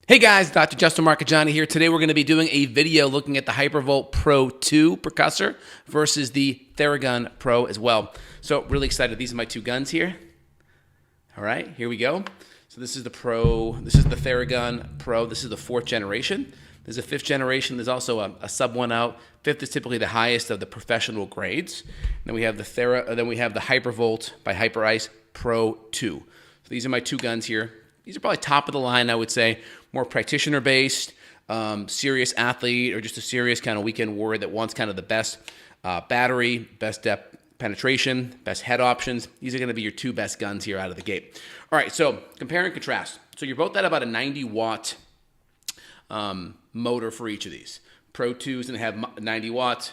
Hey guys, Dr. Justin Marchegiani here. Today we're going to be doing a video looking at the Hypervolt Pro2 percussor versus the Theragun Pro as well. So really excited. These are my two guns here. All right, here we go. So this is the Pro, this is the Theragun Pro. This is the 4th generation. There's a 5th generation. There's also a sub one out. 5th is typically the highest of the professional grades. Then we have the Hypervolt by Hyperice Pro2. So these are my two guns here. These are probably top of the line, I would say. More practitioner based, serious athlete, or just a serious kind of weekend warrior that wants kind of the best battery, best depth penetration, best head options. These are going to be your two best guns here out of the gate. All right, so compare and contrast. So you're both at about a 90 watt motor for each of these. Pro 2 is going to have 90 watts.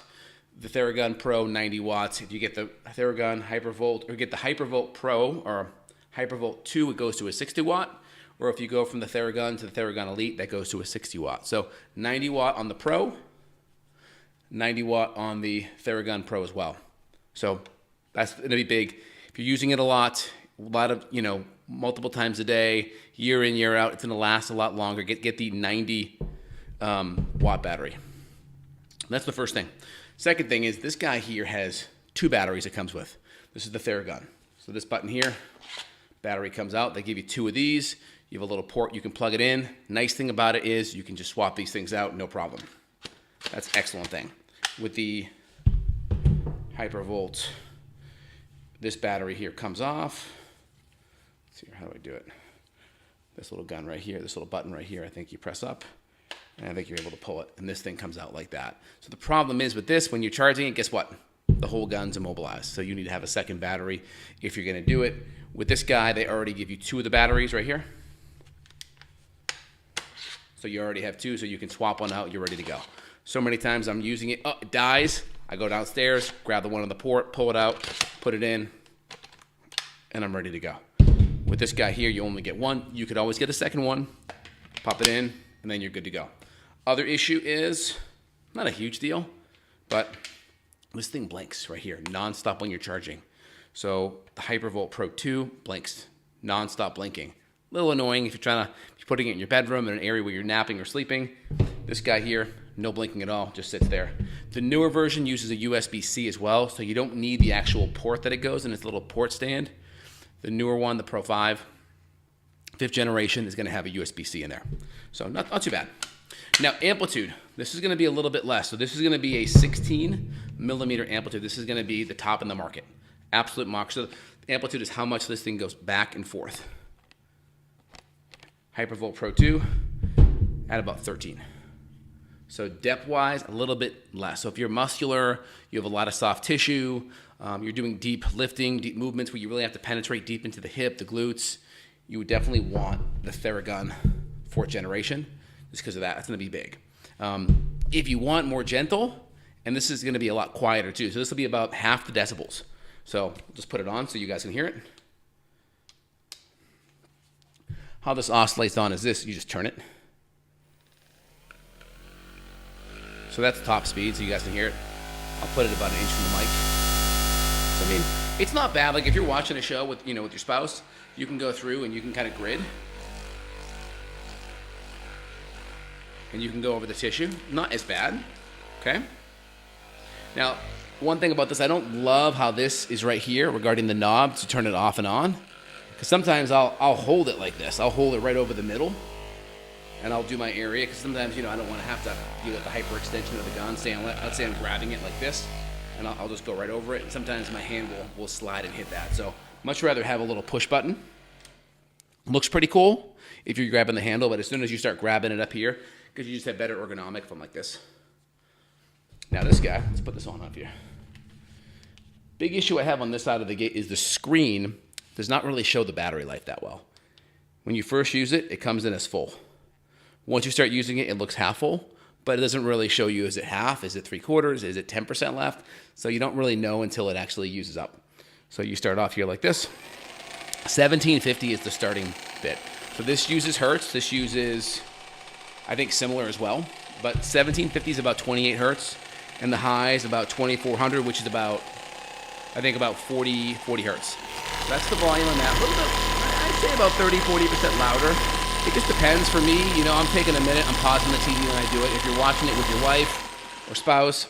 The Theragun Pro, 90 watts. If you get the Theragun Hypervolt, or get the Hypervolt Pro or Hypervolt 2, it goes to a 60 watt. Or if you go from the Theragun to the Theragun Elite, that goes to a 60 watt. So 90 watt on the Pro, 90 watt on the Theragun Pro as well. So that's going to be big. If you're using it a lot of, multiple times a day, year in, year out, it's going to last a lot longer. Get the 90 watt battery. That's the first thing. Second thing is this guy here has two batteries it comes with. This is the Theragun. So this button here, battery comes out. They give you two of these. You have a little port, you can plug it in. Nice thing about it is you can just swap these things out, no problem. That's an excellent thing. With the Hypervolt, this battery here comes off. Let's see, how do I do it? This little gun right here, this little button right here, I think you press up, and I think you're able to pull it, and this thing comes out like that. So the problem is with this, when you're charging it, guess what? The whole gun's immobilized, so you need to have a second battery if you're gonna do it. With this guy, they already give you two of the batteries right here. So you already have two, so you can swap one out, you're ready to go. So many times I'm using it, it dies, I go downstairs, grab the one on the port, pull it out, put it in, and I'm ready to go. With this guy here, you only get one. You could always get a second one, pop it in, and then you're good to go. Other issue is, not a huge deal, but this thing blinks right here, non-stop when you're charging. So the Hypervolt Pro 2 blinks, non-stop blinking. A little annoying if you're putting it in your bedroom in an area where you're napping or sleeping. This guy here, no blinking at all, just sits there. The newer version uses a USB-C as well, so you don't need the actual port that it goes in, its little port stand. The newer one, the Pro 5, 5th generation, is going to have a USB-C in there. So not too bad. Now Amplitude, this is going to be a little bit less. So this is going to be a 16 millimeter Amplitude. This is going to be the top in the market. Absolute max. So Amplitude is how much this thing goes back and forth. Hypervolt Pro 2 at about 13. So depth-wise, a little bit less. So if you're muscular, you have a lot of soft tissue, you're doing deep lifting, deep movements where you really have to penetrate deep into the hip, the glutes, you would definitely want the Theragun 4th generation just because of that. It's going to be big. If you want more gentle, and this is going to be a lot quieter too, so this will be about half the decibels. So I'll just put it on so you guys can hear it. How this oscillates on is this, you just turn it. So that's top speed, so you guys can hear it. I'll put it about an inch from the mic. So, I mean, it's not bad. Like if you're watching a show with, with your spouse, you can go through and you can kind of grid. And you can go over the tissue. Not as bad, okay? Now, one thing about this, I don't love how this is right here regarding the knob to turn it off and on. Because sometimes I'll hold it like this. I'll hold it right over the middle, and I'll do my area. Because sometimes, I don't want to have to deal with the hyperextension of the gun. Let's say I'm grabbing it like this, and I'll just go right over it. And sometimes my hand will slide and hit that. So much rather have a little push button. Looks pretty cool if you're grabbing the handle, but as soon as you start grabbing it up here, because you just have better ergonomic from like this. Now this guy, let's put this on up here. Big issue I have on this side of the gate is the screen does not really show the battery life that well. When you first use it, it comes in as full. Once you start using it, it looks half full, but it doesn't really show you, is it half, is it 3/4, is it 10% left? So you don't really know until it actually uses up. So you start off here like this. 1750 is the starting bit. So this uses hertz, this uses, I think, similar as well, but 1750 is about 28 hertz, and the high is about 2400, which is about, I think, about 40 hertz. So that's the volume on that. A little bit, I'd say about 30-40% louder It just depends for me. You know, I'm taking a minute, I'm pausing the TV when I do it. If you're watching it with your wife or spouse,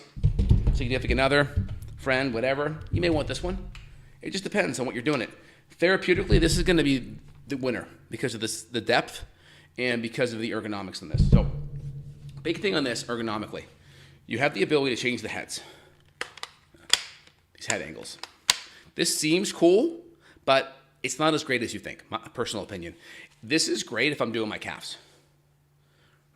significant other, friend, whatever, you may want this one. It just depends on what you're doing it. Therapeutically, this is going to be the winner because of this, the depth and because of the ergonomics in this. So, big thing on this ergonomically, you have the ability to change the heads, these head angles. This seems cool, but it's not as great as you think, my personal opinion. This is great if I'm doing my calves,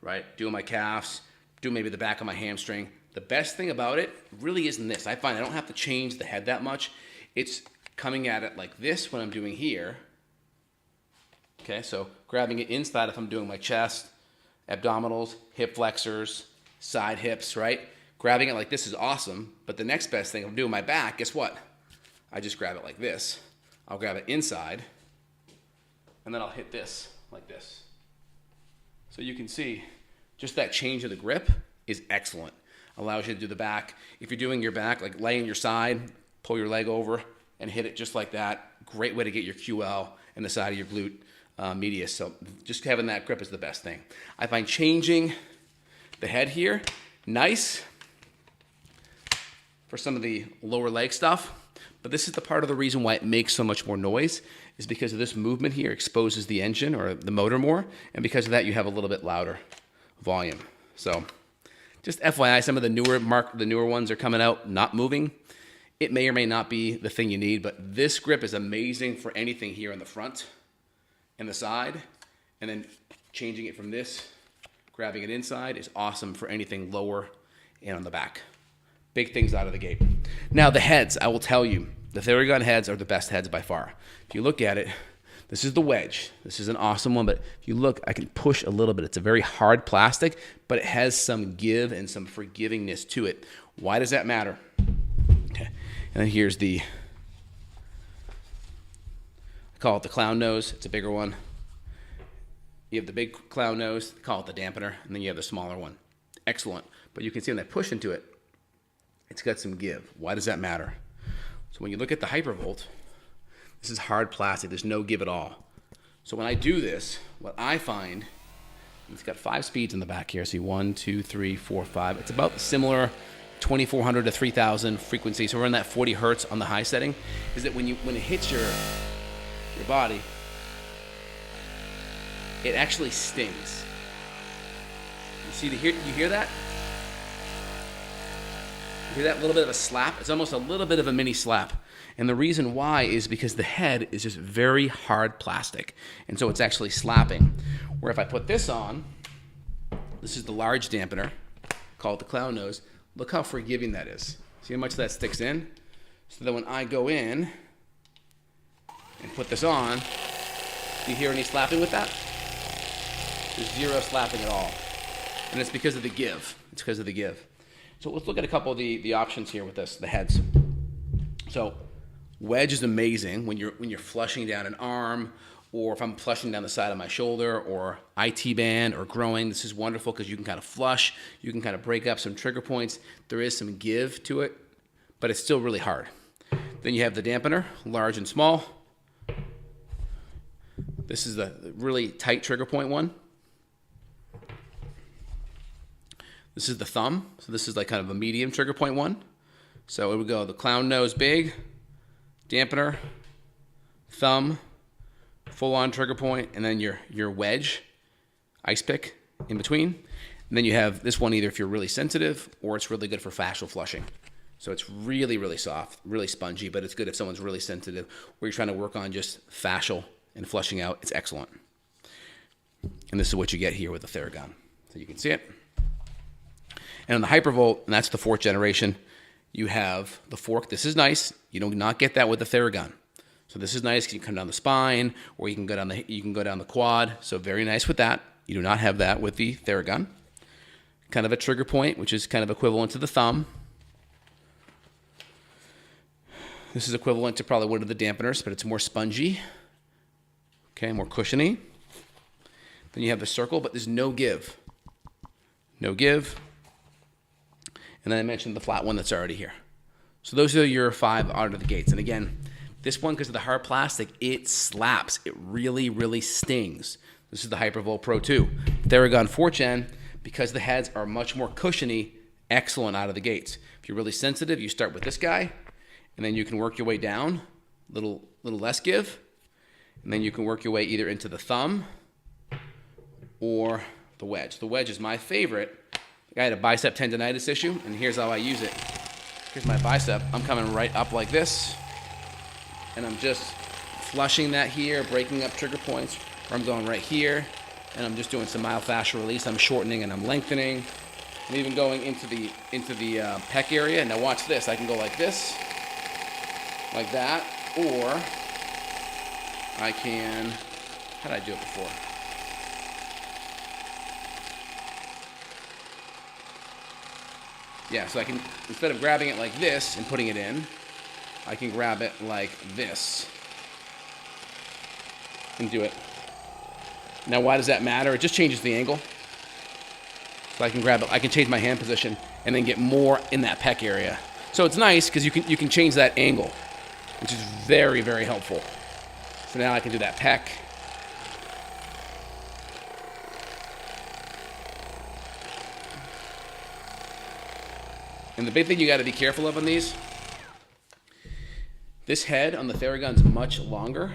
right? Doing my calves, do maybe the back of my hamstring. The best thing about it really isn't this. I find I don't have to change the head that much. It's coming at it like this when I'm doing here. Okay, so grabbing it inside if I'm doing my chest, abdominals, hip flexors, side hips, right? Grabbing it like this is awesome, but the next best thing, if I'm doing my back, guess what? I just grab it like this. I'll grab it inside, and then I'll hit this like this. So you can see just that change of the grip is excellent. Allows you to do the back. If you're doing your back, like lay on your side, pull your leg over and hit it just like that. Great way to get your QL and the side of your glute medius. So just having that grip is the best thing. I find changing the head here, nice for some of the lower leg stuff. But this is the part of the reason why it makes so much more noise is because of this movement here exposes the engine or the motor more. And because of that, you have a little bit louder volume. So just FYI, some of the newer ones are coming out, not moving. It may or may not be the thing you need, but this grip is amazing for anything here in the front and the side. And then changing it from this, grabbing it inside is awesome for anything lower and on the back. Big things out of the gate. Now the heads, I will tell you, the Theragun heads are the best heads by far. If you look at it, this is the wedge. This is an awesome one, but if you look, I can push a little bit. It's a very hard plastic, but it has some give and some forgivingness to it. Why does that matter? Okay, and then here's I call it the clown nose. It's a bigger one. You have the big clown nose, call it the dampener, and then you have the smaller one. Excellent, but you can see when I push into it, it's got some give. Why does that matter? So when you look at the Hypervolt, this is hard plastic. There's no give at all. So when I do this, what I find, it's got 5 speeds in the back here. See 1, 2, 3, 4, 5. It's about similar 2400 to 3000 frequency. So we're in that 40 hertz on the high setting. Is that when it hits your body, it actually stings. You hear that? You hear that little bit of a slap? It's almost a little bit of a mini slap. And the reason why is because the head is just very hard plastic. And so it's actually slapping. Where if I put this on, this is the large dampener, call it the clown nose. Look how forgiving that is. See how much that sticks in? So that when I go in and put this on, do you hear any slapping with that? There's zero slapping at all. And it's because of the give. It's because of the give. So let's look at a couple of the options here with this, the heads. So wedge is amazing when you're flushing down an arm, or if I'm flushing down the side of my shoulder, or IT band, or growing. This is wonderful because you can kind of flush, you can kind of break up some trigger points. There is some give to it, but it's still really hard. Then you have the dampener, large and small. This is the really tight trigger point one. This is the thumb, so this is like kind of a medium trigger point one. So it would go the clown nose big, dampener, thumb, full on trigger point, and then your wedge, ice pick in between. And then you have this one either if you're really sensitive or it's really good for fascial flushing. So it's really, really soft, really spongy, but it's good if someone's really sensitive or you're trying to work on just fascial and flushing out. It's excellent. And this is what you get here with the Theragun. So you can see it. And on the Hypervolt, and that's the 4th generation, you have the fork. This is nice. You do not get that with the Theragun. So this is nice because you can come down the spine, or you can go down the quad. So very nice with that. You do not have that with the Theragun. Kind of a trigger point, which is kind of equivalent to the thumb. This is equivalent to probably one of the dampeners, but it's more spongy. Okay, more cushiony. Then you have the circle, but there's no give. No give. And then I mentioned the flat one that's already here. So those are your 5 out of the gates. And again, this one, because of the hard plastic, it slaps. It really, really stings. This is the Hypervolt Pro 2. Theragun 4th Gen, because the heads are much more cushiony, excellent out of the gates. If you're really sensitive, you start with this guy, and then you can work your way down, little less give, and then you can work your way either into the thumb or the wedge. The wedge is my favorite. I had a bicep tendonitis issue, and here's how I use it. Here's my bicep. I'm coming right up like this, and I'm just flushing that here, breaking up trigger points, or I'm going right here, and I'm just doing some myofascial release. I'm shortening and I'm lengthening. I'm even going into the pec area. Now watch this. I can go like this, like that, or I can, how did I do it before? Yeah, so I can, instead of grabbing it like this and putting it in, I can grab it like this and do it. Now, why does that matter? It just changes the angle. So I can grab it, I can change my hand position and then get more in that pec area. So it's nice because you can change that angle, which is very, very helpful. So now I can do that pec. And the big thing you got to be careful of on these, this head on the Theragun's much longer,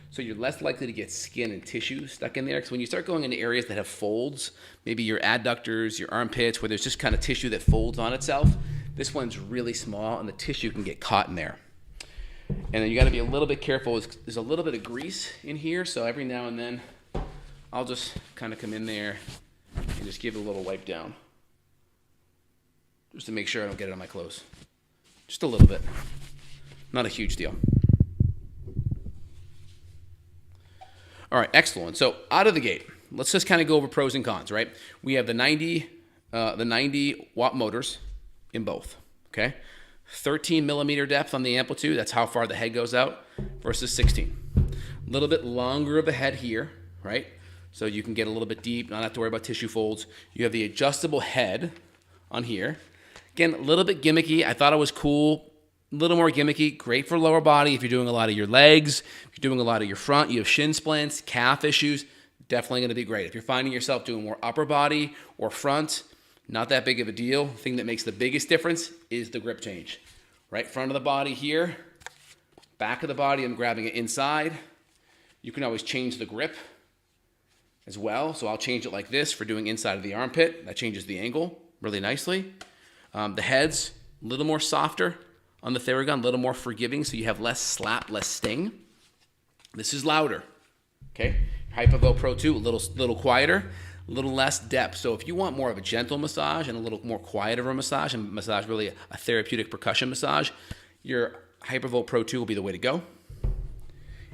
so you're less likely to get skin and tissue stuck in there. Because when you start going into areas that have folds, maybe your adductors, your armpits, where there's just kind of tissue that folds on itself, this one's really small and the tissue can get caught in there. And then you got to be a little bit careful. There's a little bit of grease in here, so every now and then I'll just kind of come in there and just give it a little wipe down, just to make sure I don't get it on my clothes. Just a little bit. Not a huge deal. All right, excellent. So out of the gate, let's just kind of go over pros and cons, right? We have the 90 watt motors in both, okay? 13 millimeter depth on the Amplitude, that's how far the head goes out, versus 16. A little bit longer of a head here, right? So you can get a little bit deep, not have to worry about tissue folds. You have the adjustable head on here. Again, a little bit gimmicky. I thought it was cool. A little more gimmicky. Great for lower body if you're doing a lot of your legs, if you're doing a lot of your front, you have shin splints, calf issues, definitely going to be great. If you're finding yourself doing more upper body or front, not that big of a deal. The thing that makes the biggest difference is the grip change. Right front of the body here, back of the body, I'm grabbing it inside. You can always change the grip as well. So I'll change it like this for doing inside of the armpit. That changes the angle really nicely. The head's a little more softer on the Theragun, a little more forgiving, so you have less slap, less sting. This is louder, okay? Hypervolt Pro 2, a little quieter, a little less depth. So if you want more of a gentle massage and a little more quiet of a massage, and massage really a therapeutic percussion massage, your Hypervolt Pro 2 will be the way to go.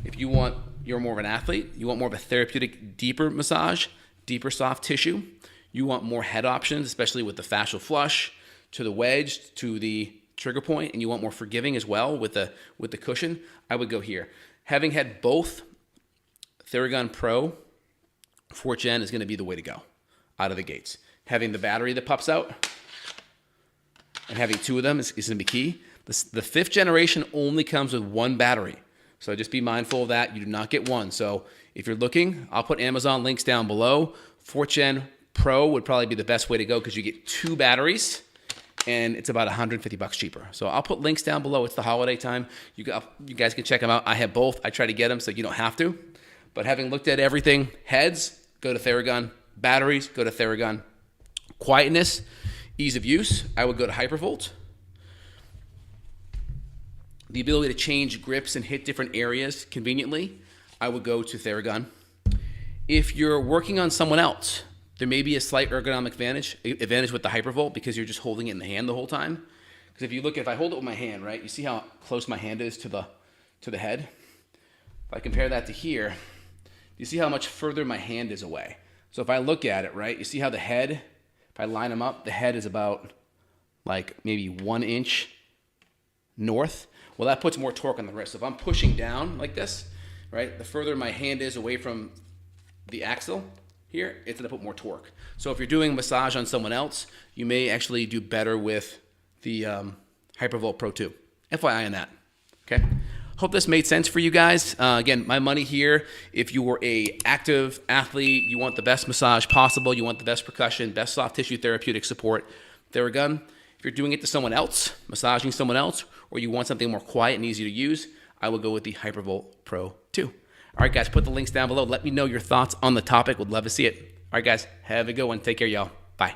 If you're more of an athlete, you want more of a therapeutic, deeper massage, deeper soft tissue, you want more head options, especially with the fascial flush, to the wedge, to the trigger point, and you want more forgiving as well with the cushion, I would go here. Having had both, Theragun Pro 4th Gen is going to be the way to go out of the gates. Having the battery that pops out and having two of them is going to be key. The 5th generation only comes with one battery, so just be mindful of that. You do not get one. So if you're looking, I'll put Amazon links down below. 4th Gen Pro would probably be the best way to go because you get two batteries, and it's about $150 cheaper. So I'll put links down below. It's the holiday time. You guys can check them out. I have both. I try to get them so you don't have to. But having looked at everything, heads, go to Theragun. Batteries, go to Theragun. Quietness, ease of use, I would go to Hypervolt. The ability to change grips and hit different areas conveniently, I would go to Theragun. If you're working on someone else, there may be a slight ergonomic advantage with the Hypervolt because you're just holding it in the hand the whole time. Because if you look, if I hold it with my hand, right, you see how close my hand is to the head? If I compare that to here, you see how much further my hand is away. So if I look at it, right, you see how the head, if I line them up, the head is about like maybe 1 inch north. Well, that puts more torque on the wrist. So if I'm pushing down like this, right, the further my hand is away from the axle, here, it's going to put more torque. So if you're doing massage on someone else, you may actually do better with the Hypervolt Pro 2. FYI on that, okay? Hope this made sense for you guys. Again, my money here, if you were a active athlete, you want the best massage possible, you want the best percussion, best soft tissue therapeutic support, Theragun. If you're doing it to someone else, massaging someone else, or you want something more quiet and easy to use, I will go with the Hypervolt Pro 2. All right, guys, put the links down below. Let me know your thoughts on the topic. Would love to see it. All right, guys, have a good one. Take care, y'all. Bye.